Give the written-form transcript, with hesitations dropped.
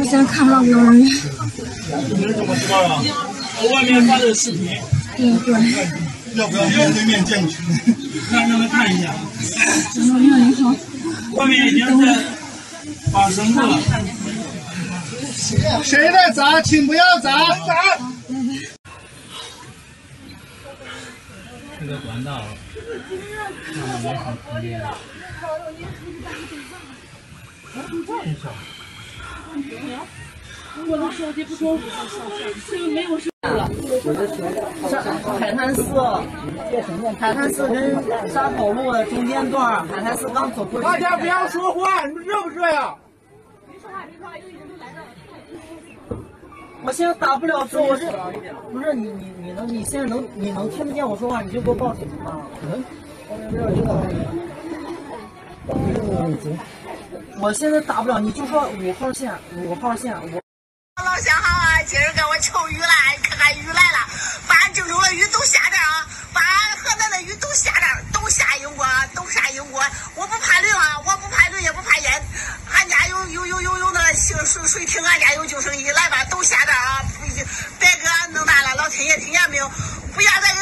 现在看不到幼儿园。你是怎么知道的？我外面发的视频。对。要不要面对面见去？让他们看一下。你好。外面已经在绑绳子了。谁在砸，请不要砸！这个管道，也很方便。我的手机不充，这个没有收了。海滩寺跟沙口路的中间段，海滩寺刚走过去。大家不要说话，你们热不热呀？我现在打不了字，我这不是你现在能听得见我说话，你就给我报警啊！我现在打不了，你就说5号线。老乡好啊，今儿给我求雨来，看看雨来了，把俺郑州的雨都下点啊，把俺河南的雨都下点，都下一锅，我不怕淋啊，我不怕淋也不怕淹，俺家有那水艇，俺家有救生衣，来吧，都下点啊，别给俺弄大了，老天爷听见没有？不要再给